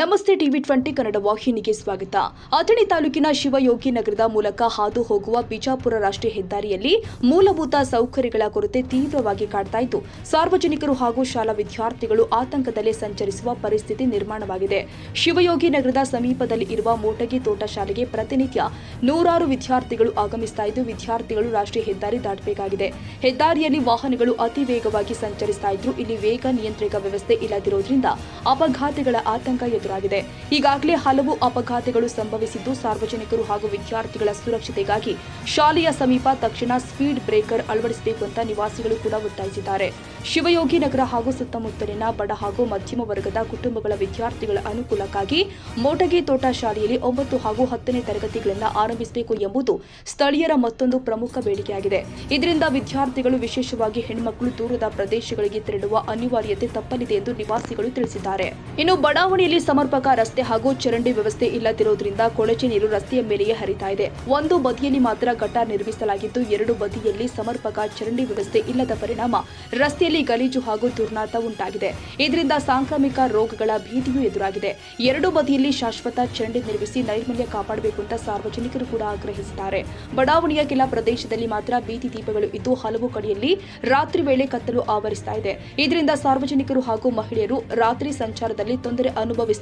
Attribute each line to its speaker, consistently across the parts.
Speaker 1: ನಮಸ್ತೆ ಟಿವಿ20 ಕನ್ನಡ ವಾಹಿನಿಗೆ ಸ್ವಾಗತ. ಅಥಣಿ ತಾಲೂಕಿನ ಶಿವಯೋಗಿ ನಗರದ ಮೂಲಕ ಹಾದು ಹೋಗುವ ಬಿಜಾಪುರ ರಾಷ್ಟ್ರೀಯ ಹೆದ್ದಾರಿಯಲ್ಲಿ ಮೂಲಭೂತ ಸೌಕರ್ಯಗಳ ಕೊರತೆ ತೀವ್ರವಾಗಿ ಕಾಡ್ತಾ ಇದ್ದು, ಸಾರ್ವಜನಿಕರು ಹಾಗೂ ಶಾಲಾ ವಿದ್ಯಾರ್ಥಿಗಳು ಆತಂಕದಲ್ಲೇ ಸಂಚರಿಸುವ ಪರಿಸ್ಥಿತಿ ನಿರ್ಮಾಣವಾಗಿದೆ. ಶಿವಯೋಗಿ ನಗರದ ಸಮೀಪದಲ್ಲಿ ಇರುವ ಮೋಟಗಿ ತೋಟ ಶಾಲೆಗೆ ಪ್ರತಿನಿತ್ಯ ನೂರಾರು ವಿದ್ಯಾರ್ಥಿಗಳು ಆಗಮಿಸ್ತಾ ಇದ್ದು, ವಿದ್ಯಾರ್ಥಿಗಳು ರಾಷ್ಟ್ರೀಯ ಹೆದ್ದಾರಿ ದಾಟಬೇಕಾಗಿದೆ. ಹೆದ್ದಾರಿಯಲ್ಲಿ ವಾಹನಗಳು ಅತಿ ವೇಗವಾಗಿ ಸಂಚರಿಸ್ತಾ ಇದ್ರು. ಇಲ್ಲಿ ವೇಗ ನಿಯಂತ್ರಕ ವ್ಯವಸ್ಥೆ ಇಲ್ಲದಿರುವುದರಿಂದ ಅಪಘಾತಗಳ ಆತಂಕ ಎದುರಾಗಿದೆ. ಈಗಾಗಲೇ ಹಲವು ಅಪಘಾತಗಳು ಸಂಭವಿಸಿದ್ದು, ಸಾರ್ವಜನಿಕರು ಹಾಗೂ ವಿದ್ಯಾರ್ಥಿಗಳ ಸುರಕ್ಷತೆಗಾಗಿ ಶಾಲೆಯ ಸಮೀಪ ತಕ್ಷಣ ಸ್ಪೀಡ್ ಬ್ರೇಕರ್ ಅಳವಡಿಸಬೇಕು ಅಂತ ನಿವಾಸಿಗಳು ಕೂಡ ಒತ್ತಾಯಿಸಿದ್ದಾರೆ. ಶಿವಯೋಗಿ ನಗರ ಹಾಗೂ ಸುತ್ತಮುತ್ತಲಿನ ಬಡ ಹಾಗೂ ಮಧ್ಯಮ ವರ್ಗದ ಕುಟುಂಬಗಳ ವಿದ್ಯಾರ್ಥಿಗಳ ಅನುಕೂಲಕ್ಕಾಗಿ ಮೋಟಗಿ ತೋಟ ಶಾಲೆಯಲ್ಲಿ 9 ಹಾಗೂ 10ನೇ ತರಗತಿಗಳನ್ನು ಆರಂಭಿಸಬೇಕು ಎಂಬುದು ಸ್ಥಳೀಯರ ಮತ್ತೊಂದು ಪ್ರಮುಖ ಬೇಡಿಕೆಯಾಗಿದೆ. ಇದರಿಂದ ವಿದ್ಯಾರ್ಥಿಗಳು, ವಿಶೇಷವಾಗಿ ಹೆಣ್ಣುಮಕ್ಕಳು ದೂರದ ಪ್ರದೇಶಗಳಿಗೆ ತೆರಳುವ ಅನಿವಾರ್ಯತೆ ತಪ್ಪಲಿದೆ ಎಂದು ನಿವಾಸಿಗಳು ತಿಳಿಸಿದ್ದಾರೆ. ಇನ್ನು ಬಡಾವಣೆಯಲ್ಲಿ ಸಮರ್ಪಕ ರಸ್ತೆ ಹಾಗೂ ಚರಂಡಿ ವ್ಯವಸ್ಥೆ ಇಲ್ಲದಿರುವುದರಿಂದ ಕೊಳಚೆ ನೀರು ರಸ್ತೆಯ ಮೇಲೆಯೇ ಹರಿತಾ ಇದೆ. ಒಂದು ಬದಿಯಲ್ಲಿ ಮಾತ್ರ ಗಟಾರ್ ನಿರ್ಮಿಸಲಾಗಿದ್ದು, ಎರಡು ಬದಿಯಲ್ಲಿ ಸಮರ್ಪಕ ಚರಂಡಿ ವ್ಯವಸ್ಥೆ ಇಲ್ಲದ ಪರಿಣಾಮ ರಸ್ತೆಯಲ್ಲಿ ಗಲೀಜು ಹಾಗೂ ದುರ್ನಾತ ಉಂಟಾಗಿದೆ. ಇದರಿಂದ ಸಾಂಕ್ರಾಮಿಕ ರೋಗಗಳ ಭೀತಿಯೂ ಎದುರಾಗಿದೆ. ಎರಡು ಬದಿಯಲ್ಲಿ ಶಾಶ್ವತ ಚರಂಡಿ ನಿರ್ಮಿಸಿ ನೈರ್ಮಲ್ಯ ಕಾಪಾಡಬೇಕು ಅಂತ ಸಾರ್ವಜನಿಕರು ಕೂಡ ಆಗ್ರಹಿಸಿದ್ದಾರೆ. ಬಡಾವಣೆಯ ಕೆಲ ಪ್ರದೇಶದಲ್ಲಿ ಮಾತ್ರ ಬೀದಿ ದೀಪಗಳು ಇದ್ದು, ಹಲವು ಕಡೆಯಲ್ಲಿ ರಾತ್ರಿ ವೇಳೆ ಕತ್ತಲು ಆವರಿಸ್ತಾ ಇದೆ. ಇದರಿಂದ ಸಾರ್ವಜನಿಕರು ಹಾಗೂ ಮಹಿಳೆಯರು ರಾತ್ರಿ ಸಂಚಾರದಲ್ಲಿ ತೊಂದರೆ ಅನುಭವಿಸುತ್ತಿದ್ದಾರೆ.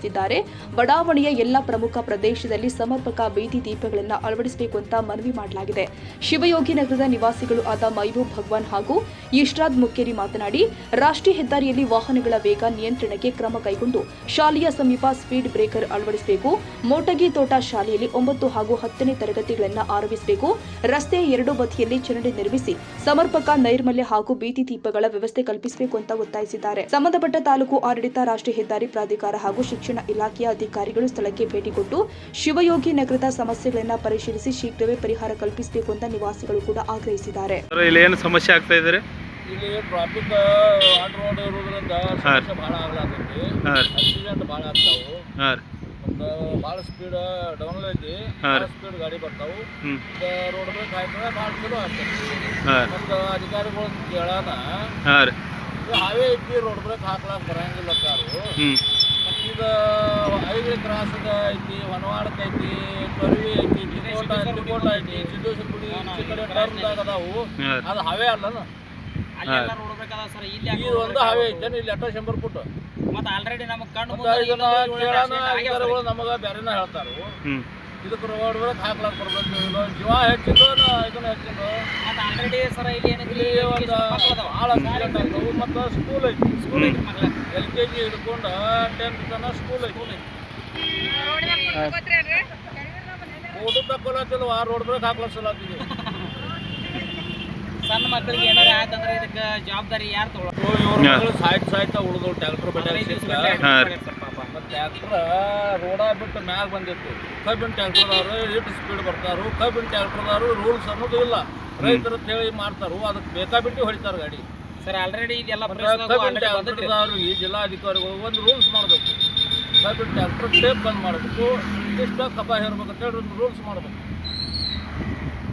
Speaker 1: ಬಡಾವಣೆಯ ಎಲ್ಲ ಪ್ರಮುಖ ಪ್ರದೇಶದಲ್ಲಿ ಸಮರ್ಪಕ ಬೀದಿ ದೀಪಗಳನ್ನು ಅಳವಡಿಸಬೇಕು ಅಂತ ಮನವಿ ಮಾಡಲಾಗಿದೆ. ಶಿವಯೋಗಿ ನಗರದ ನಿವಾಸಿಗಳು ಆದ ಮೈಬೂಬ್ ಭಗವಾನ್ ಹಾಗೂ ಇಶ್ರಾದ್ ಮುಕ್ಕೇರಿ ಮಾತನಾಡಿ, ರಾಷ್ಟ್ರೀಯ ಹೆದ್ದಾರಿಯಲ್ಲಿ ವಾಹನಗಳ ವೇಗ ನಿಯಂತ್ರಣಕ್ಕೆ ಕ್ರಮ ಕೈಗೊಂಡು ಶಾಲೆಯ ಸಮೀಪ ಸ್ಪೀಡ್ ಬ್ರೇಕರ್ ಅಳವಡಿಸಬೇಕು. ಮೋಟಗಿ ತೋಟ ಶಾಲೆಯಲ್ಲಿ 9 ಹಾಗೂ 10ನೇ ತರಗತಿಗಳನ್ನು ಆರಂಭಿಸಬೇಕು. ರಸ್ತೆಯ ಎರಡು ಬದಿಯಲ್ಲಿ ಚರಂಡಿ ನಿರ್ಮಿಸಿ ಸಮರ್ಪಕ ನೈರ್ಮಲ್ಯ ಹಾಗೂ ಬೀದಿ ದೀಪಗಳ ವ್ಯವಸ್ಥೆ ಕಲ್ಪಿಸಬೇಕು ಅಂತ ಒತ್ತಾಯಿಸಿದ್ದಾರೆ. ಸಂಬಂಧಪಟ್ಟ ತಾಲೂಕು ಆಡಳಿತ, ರಾಷ್ಟ್ರೀಯ ಹೆದ್ದಾರಿ ಪ್ರಾಧಿಕಾರ ಹಾಗೂ ಶಿಕ್ಷಣ ಇಲಾಖೆಯ ಅಧಿಕಾರಿಗಳು ಸ್ಥಳಕ್ಕೆ ಭೇಟಿ ಕೊಟ್ಟು ಶಿವಯೋಗಿ ನಗರದ ಸಮಸ್ಯೆಗಳನ್ನು ಪರಿಶೀಲಿಸಿ ಶೀಘ್ರವೇ ಪರಿಹಾರ ಕಲ್ಪಿಸಬೇಕು ಅಂತ ನಿವಾಸಿಗಳು ಕೂಡ ಆಗ್ರಹಿಸಿದ್ದಾರೆ.
Speaker 2: ಇಲ್ಲಿ ಏನು ಸಮಸ್ಯೆ ಆಗ್ತಾ ಇದ್ದಾರೆ?
Speaker 3: ಇಲ್ಲಿ ಟ್ರಾಫಿಕ್ ಆನ್ ರೋಡ್ ಇರೋದ್ರಿಂದ ಸಮಸ್ಯೆ ಭಾಳ ಆಗ್ಲಾತೈತಿ. ಆಕ್ಸಿಡೆಂಟ್ ಭಾಳ ಆಗ್ತಾವು. ಮತ್ತು ಭಾಳ ಸ್ಪೀಡ್ ಡೌನ್ ಐತಿ, ಭಾಳ ಸ್ಪೀಡ್ ಗಾಡಿ ಬರ್ತಾವು. ರೋಡ್ ಬ್ರೇಕ್ ಹಾಕಿದ್ರೆ ಭಾಳ ಚಲೋ ಆಗ್ತೈತಿ. ಮತ್ತು ಅಧಿಕಾರಿಗಳು ಕೇಳೋಣ, ಹಾವೇ ಐತಿ, ರೋಡ್ ಬ್ರೇಕ್ ಹಾಕ್ಲಾಕ ಬರಂಗಿಲ್ಲ ಕಾರು. ಮತ್ತು ಈಗ ಹೈವೇ ಕ್ರಾಸ್ ಐತಿ, ಹೊನವಾಡಕ್ಕೆ ಐತಿ, ತೊರವಿ ಐತಿ, ಟಿಕೋಟ ಐತಿ, ಸಿದ್ದೇಶ್ವರ ಗುಡಿ ಈ ಕಡೆ ಟರ್ನ್ದಾಗ ಅದಾವು. ಅದು ಹಾವೇ ಅಲ್ಲ, ಇದು ಒಂದು ಹಾವೇ ಐತೆ. ಇಲ್ಲಿ 100 ಫುಟ್.
Speaker 4: ಮತ್ತೆ ಆಲ್ರೆಡಿ ನಮಗೆ ಕಣ್ಣು
Speaker 3: ಅಧಿಕಾರಿಗಳು ನಮಗೆ ಬೇರೆನ ಹೇಳ್ತಾರು, ಇದಕ್ಕೆ ರೋಡ್ ಬ್ರೇಕ್ ಹಾಕ್ಲಾಕ ಬರ್ಬೇಕು, ಜೀವ ಹೆಚ್ಚಿಂದು ಇದನ್ನ ಹೆಚ್ಚಿಂದು.
Speaker 4: ಮತ್ತೆ ಆಲ್ರೆಡಿ ಸರ್ ಇಲ್ಲಿ
Speaker 3: ಒಂದು ಭಾಳ ಆಕ್ಸಿಡೆಂಟ್ ಆಗ್ತಾವು. ಮತ್ತು ಸ್ಕೂಲ್ ಐತಿ, LKG ಹಿಡ್ಕೊಂಡು 10th ತನಕ ಸ್ಕೂಲ್ ಐತಿ. ಊಟ ತಕ್ಕೊಳತ್ತಿಲ್ವ, ರೋಡ್ ಬ್ರೇಕ್ ಹಾಕ್ಲಾಕ್ಸಲಾಗ್ತಿದೆ.
Speaker 4: ಸಣ್ಣ ಮಕ್ಕಳಿಗೆ ಏನಾರ ಆಯ್ತಂದ್ರೆ ಇದಕ್ಕೆ ಜವಾಬ್ದಾರಿ ಯಾರು ತಗೊಳ್ಳೋದು?
Speaker 3: ಸಾಯ್ತಾ ಉಳಿದು ಟ್ಯಾಕ್ಟರ್ ಟ್ಯಾಕ್ಟರ್ ರೋಡ ಬಿಟ್ಟು ಮ್ಯಾಗ ಬಂದಿತ್ತು. ಕಬ್ಬಿನ ಟ್ಯಾಕ್ಟರ್ದವ್ರು ಎಷ್ಟು ಸ್ಪೀಡ್ ಬರ್ತಾರು, ಕಬ್ಬಿನ ಟ್ಯಾಕ್ಟರ್ದವ್ರು ರೂಲ್ಸ್ ಅನ್ನೋದು ಇಲ್ಲ. ರೈತರು ಹೇಳಿ ಮಾಡ್ತಾರು, ಅದಕ್ಕೆ ಬೇಕಾಬಿಟ್ಟು ಹೊಡಿತಾರೆ ಗಾಡಿ.
Speaker 4: ಸರ್ ಆಲ್ರೆಡಿ ಇದೆಲ್ಲ
Speaker 3: ಕಬ್ಬಿನ ಟ್ಯಾಕ್ಟರ್ದವ್ರಿಗೆ ಜಿಲ್ಲಾಧಿಕಾರಿಗಳು ಒಂದು ರೂಲ್ಸ್ ಮಾಡಬೇಕು. ಕಬ್ಬಿನ ಟ್ಯಾಕ್ಟರ್ ಟೇಪ್ ಬಂದ್ ಮಾಡಬೇಕು, ಇಷ್ಟ ಕಬ್ಬ ಹೇರ್ಬೇಕಂತೇಳಿ ಒಂದು ರೂಲ್ಸ್ ಮಾಡಬೇಕು.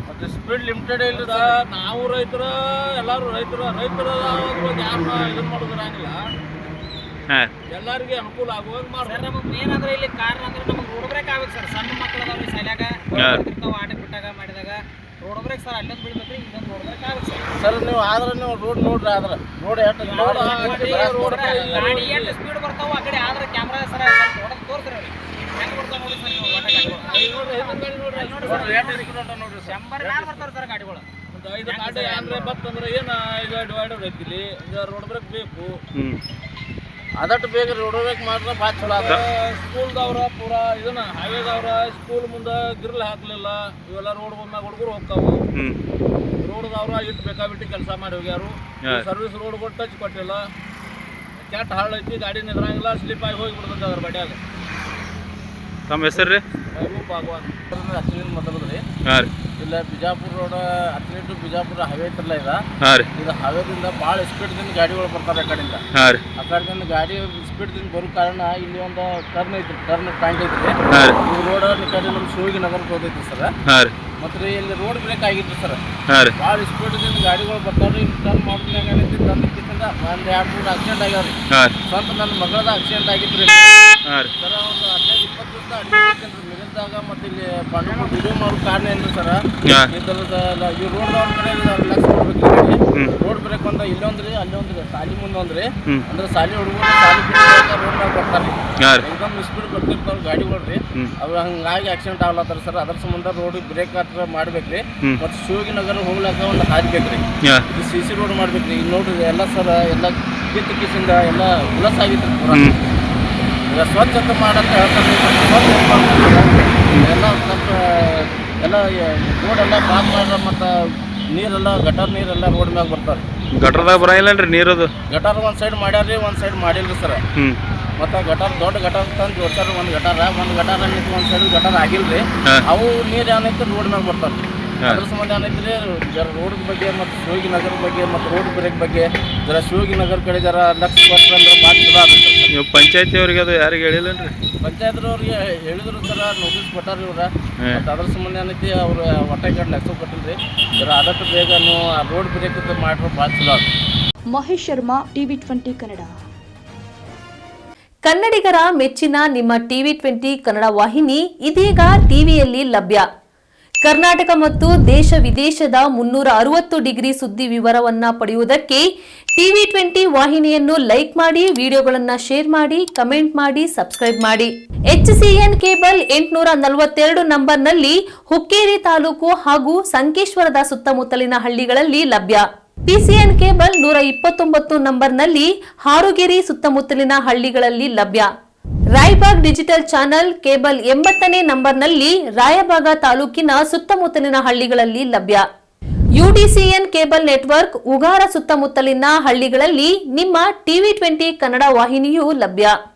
Speaker 3: ಮತ್ತು ಸ್ಪೀಡ್ ಲಿಮಿಟೆಡ್ ಇಲ್ಲದ ನಾವು ರೈತರ ಎಲ್ಲರೂ ರೈತರ ಯಾರನ್ನ ಇದನ್ನು ಮಾಡೋದಿರಂಗಿಲ್ಲ. ಎಲ್ಲರಿಗೆ ಅನುಕೂಲ ಆಗುವಾಗ ಮಾಡ್ತಾರೆ.
Speaker 4: ನಮಗೆ ಮೇನ್ ಅಂದ್ರೆ ಇಲ್ಲಿ ಕಾರಣ ಅಂದ್ರೆ ನಮಗೆ ರೋಡ್ ಬ್ರೇಕ್ ಆಗ್ಬೇಕು ಸರ್. ಸಣ್ಣ ಮಕ್ಕಳು ಅದಾವ್ರಿ ಶಾಲ್ಯಾಗ ಆಟಕ್ಕೆ ಬಿಟ್ಟಾಗ ಮಾಡಿದಾಗ ರೋಡ್ ಬ್ರೇಕ್ ಸರ್ ಅಲ್ಲೊಂದು ಬಿಡ್ಬೇಕ್ರಿ, ಇಲ್ಲೊಂದು ರೋಡ್ ಬ್ರೇಕ್ ಆಗ್ಬೇಕು
Speaker 3: ಸರ್. ನೀವು ಆದ್ರೆ ನೀವು ರೋಡ್ ನೋಡ್ರಿ, ಆದ್ರೆ ರೋಡ್
Speaker 4: ಗಾಡಿ ಎಷ್ಟು ಸ್ಪೀಡ್ ಬರ್ತಾವ ಆ ಕಡೆ ಆದ್ರೆ ಕ್ಯಾಮ್ರಾ ಸರ್ ನೋಡೋದು ತೋರಿಸ್ರಿ ಅವ್ರಿಗೆ ಹೆಂಗೆ ಬರ್ತಾವ ನೋಡಿ ಸರ್. ನೀವು ಬರ್ತಾರೆ ಸರ್ ಗಾಡಿಗಳು.
Speaker 3: ಒಂದು 5 ಗಾಡಿ ಅಂದ್ರೆ ಬತ್ತಂದ್ರೆ ಏನು, ಈಗ ಡಿವೈಡರ್ ಐತಿಲಿ, ಈಗ ರೋಡ್ ಬ್ರೇಕ್ ಬೇಕು. ಅದಟ್ಟು ಬೇಗ ರೋಡ್ ಬ್ರೇಕ್ ಮಾಡಿದ್ರೆ ಭಾಳ ಚಲೋ ಅದ. ಸ್ಕೂಲ್ದವ್ರ ಪೂರಾ ಇದನ್ನ ಹೈವೇದವ್ರ ಸ್ಕೂಲ್ ಮುಂದೆ ಗಿರ್ಲ್ ಹಾಕ್ಲಿಲ್ಲ, ಇವೆಲ್ಲ ರೋಡ್ ಬಂದಾಗ ಹುಡುಗರು ಹೋಗ್ತಾವು. ರೋಡ್ದವ್ರ ಇಟ್ಟು ಬೇಕಾಬಿಟ್ಟು ಕೆಲಸ ಮಾಡಿ ಹೋಗ್ಯಾರು. ಸರ್ವಿಸ್ ರೋಡ್ಗಳು ಟಚ್ ಕೊಟ್ಟಿಲ್ಲ, ಕೆಟ್ಟ ಹಾಳು ಐತಿ, ಗಾಡಿ ನಿದ್ರಂಗಿಲ್ಲ, ಸ್ಲಿಪ್ ಆಗಿ ಹೋಗಿ ಬಿಡ್ತದೆ ಅದ್ರ ಬಡ್ಯಾಗ.
Speaker 2: ತಮ್ಮ ಹೆಸರು ರೀ?
Speaker 3: ಮೈಬೂಬ್ ಭಗವಾನ್. ಹಚ್ಚಿನ ಮೊದಲದ್ರಿ ಇಲ್ಲ ಬಿಜಾಪುರ ರೋಡ್ ಹತ್ತನೇ ಟು ಬಿಜಾಪುರ ಹೈವೇ ಐತ್ರಲ್ಲ ಇದು ಹೈವೇದಿಂದ ಭಾಳ ಸ್ಪೀಡ್ದಿಂದ ಗಾಡಿಗಳು ಬರ್ತಾರೆ. ಆ ಕಡೆಯಿಂದ ಆ ಕಡೆದಿಂದ ಗಾಡಿ ಸ್ಪೀಡ್ದಿಂದ ಬರೋ ಕಾರಣ ಇಲ್ಲಿ ಒಂದು ಟರ್ನ್ ಐತ್ರಿ, ಟರ್ನ್ ಪಾಯಿಂಟ್ ಐತ್ರಿ. ಈ ರೋಡ್ ಈ ಕಡೆ ನಮ್ಮ ಶಿವಯೋಗಿ ನಗರಕ್ಕೆ ಹೋಗೈತಿ ಸರ್. ಮತ್ತು ಇಲ್ಲಿ ರೋಡ್ ಬ್ರೇಕ್ ಆಗಿತ್ತು ಸರ್. ಭಾಳ ಸ್ಪೀಡ್ದಿಂದ ಗಾಡಿಗಳು ಬರ್ತಾವ್ರಿ. ಇಲ್ಲಿ ಟರ್ನ್ ಮಾಡಿದಾಗ ಏನೈತಿ, ಟರ್ನ್ ಇದ್ದಿಂದ ಒಂದು 2-3 ಆಕ್ಸಿಡೆಂಟ್ ಆಗ್ಯಾವ್ರಿ. ಸ್ವಂತ ನನ್ನ ಮಗಳದ ಆಕ್ಸಿಡೆಂಟ್ ಆಗಿತ್ತು ರೀ.
Speaker 2: ಹಾಂ ರೀ
Speaker 3: ಸರ ಒಂದು 15-20 ದಿವಸ ಅಡ್ಮಿಟ್ ಮಿರಲ್ದಾಗ ಮತ್ತು ಇಲ್ಲಿ ಬಂದು ವಿಡಿಯೋ ಮಾಡೋ ಕಾರಣ ಏನು ಸರ ಇದರದ ಈ ರೋಡ್ ಕಡೆ ಲಕ್ಷ ಕೊಡ್ಬೇಕು ರೋಡ್ ಬ್ರೇಕ್ ಒಂದು ಇಲ್ಲೊಂದ್ರಿ ಅಲ್ಲೊಂದ್ರಿ ಸಾಲಿ ಮುಂದೆ ಒಂದ್ರಿ ಅಂದ್ರೆ ಸಾಲಿ ಹುಡುಗರು ಸಾಲಿ ರೋಡ್ನಾಗ ಬರ್ತಾರೆ ಎಕ್ದಮ್ ಸ್ಪೀಡ್ ಬರ್ತಿರ್ತಾವ ಗಾಡಿಗಳ್ರಿ ಅವು ಹಂಗಾಗಿ ಆಕ್ಸಿಡೆಂಟ್ ಆಗ್ಲತ್ತಾರ ಸರ್ ಅದ್ರ ಸಂಬಂಧ ರೋಡ್ ಬ್ರೇಕ್ ಹತ್ರ ಮಾಡ್ಬೇಕ್ರಿ ಮತ್ತು ಶಿವಗಿನಗರ ಹೋಗ್ಲಾಕ ಒಂದು ಹಾದಿ ಬೇಕ್ರಿ ಇದು CC ರೋಡ್ ಮಾಡ್ಬೇಕ್ರಿ ಈಗ ನೋಡ್ರಿ ಎಲ್ಲ ಸರ್ ಎಲ್ಲ ಕಿಸಿಂದ ಎಲ್ಲ ಉಲಸ್ ಆಗಿತ್ತು ಪೂರ ಈಗ ಸ್ವಚ್ಛತೆ ಮಾಡಂತ ಹೇಳ್ತಾರೆ ಎಲ್ಲ ಸ್ವಲ್ಪ ಎಲ್ಲ ರೋಡ್ ಎಲ್ಲ ಪಾಸ್ ಮಾಡ್ರ ಮತ್ತು ನೀರೆಲ್ಲ ಗಟಾರ್ ನೀರೆಲ್ಲ ರೋಡ್ ಮ್ಯಾಗ ಬರ್ತಾರೆ
Speaker 2: ಗಟ್ರದಾಗ ಬರಂಗಿಲ್ಲನ್ರಿ ನೀರದು
Speaker 3: ಗಟಾರ್ ಒಂದು ಸೈಡ್ ಮಾಡ್ಯಾರ್ರಿ ಒಂದು ಸೈಡ್ ಮಾಡಿಲ್ರಿ ಸರ್ ಮತ್ತು ಗಟಾರ್ ದೊಡ್ಡ ಗಟಾರ್ ತಂದು ಜೋಡ್ಸಾರ ಒಂದು ಗಟಾರ ನಿಂತು ಒಂದು ಸೈಡ್ ಗಟಾರ್ ಆಗಿಲ್ರಿ ಅವು ನೀರು ಏನೈತೆ ರೋಡ್ ಮ್ಯಾಗ ಬರ್ತಾರೆ ಅದ್ರ ಸಂಬಂಧ ಏನೈತ್ರಿ ಜರ ರೋಡ್ ಬಗ್ಗೆ ಮತ್ತು ಶಿವಗಿ ನಗರ ಬಗ್ಗೆ ಮತ್ತು ರೋಡ್ ಬ್ರೇಕ್ ಬಗ್ಗೆ ಜರ ಶಿವಗಿ ನಗರ ಕಡೆ ಜರ ಲಕ್ಷ ಕೊಟ್ಟರೆ ಅಂದ್ರೆ ಭಾಳ ಚಲೋ ಆಗುತ್ತೆ
Speaker 2: ನೀವು ಪಂಚಾಯತಿ ಅವ್ರಿಗೆ ಅದು ಯಾರಿಗೆ ಹೇಳಿಲ್ಲನ್ರಿ
Speaker 3: ಪಂಚಾಯತ್ರವ್ರಿಗೆ ಹೇಳಿದ್ರು ಸರ ನೋಟಿಸ್ ಕೊಟ್ಟಾರ್ರಿ ಇವ್ರ ಮತ್ತು ಅದ್ರ ಸಂಬಂಧ ಏನೈತಿ ಅವ್ರು ಹೊಟ್ಟೆ ಕಡೆ ಲಕ್ಷ ಕೊಟ್ಟಿಲ್ರಿ ಜರ ಆದಷ್ಟು ಬೇಗ ರೋಡ್ ಬ್ರೇಕ್ ಮಾಡ್ರೆ ಭಾಳ ಚಲೋ ಆಗುತ್ತೆ.
Speaker 1: ಮಹೇಶ್ ಶರ್ಮಾ, TV20 ಕನ್ನಡ.
Speaker 5: ಕನ್ನಡಿಗರ ಮೆಚ್ಚಿನ ನಿಮ್ಮ TV20 ಕನ್ನಡ ವಾಹಿನಿ ಇದೀಗ ಟಿವಿಯಲ್ಲಿ ಲಭ್ಯ. ಕರ್ನಾಟಕ ಮತ್ತು ದೇಶ ವಿದೇಶದ 360 ಡಿಗ್ರಿ ಸುದ್ದಿ ವಿವರವನ್ನ ಪಡೆಯುವುದಕ್ಕೆ TV20 ವಾಹಿನಿಯನ್ನು ಲೈಕ್ ಮಾಡಿ, ವಿಡಿಯೋಗಳನ್ನು ಶೇರ್ ಮಾಡಿ, ಕಮೆಂಟ್ ಮಾಡಿ, ಸಬ್ಸ್ಕ್ರೈಬ್ ಮಾಡಿ. HCN ಕೇಬಲ್ 842 ನಂಬರ್ನಲ್ಲಿ ಹುಕ್ಕೇರಿ ತಾಲೂಕು ಹಾಗೂ ಸಂಕೇಶ್ವರದ ಸುತ್ತಮುತ್ತಲಿನ ಹಳ್ಳಿಗಳಲ್ಲಿ ಲಭ್ಯ. PCN ಕೇಬಲ್ 129 ನಂಬರ್ನಲ್ಲಿ ಹಾರುಗೆರೆ ಸುತ್ತಮುತ್ತಲಿನ ಹಳ್ಳಿಗಳಲ್ಲಿ ಲಭ್ಯ. ರಾಯಬಾಗ್ ಡಿಜಿಟಲ್ ಚಾನೆಲ್ ಕೇಬಲ್ 80ನೇ ನಂಬರ್ನಲ್ಲಿ ರಾಯಬಾಗ ತಾಲೂಕಿನ ಸುತ್ತಮುತ್ತಲಿನ ಹಳ್ಳಿಗಳಲ್ಲಿ ಲಭ್ಯ. UDCN ಕೇಬಲ್ ನೆಟ್ವರ್ಕ್ ಉಗಾರ ಸುತ್ತಮುತ್ತಲಿನ ಹಳ್ಳಿಗಳಲ್ಲಿ ನಿಮ್ಮ TV20 ಕನ್ನಡ ವಾಹಿನಿಯೂ ಲಭ್ಯ.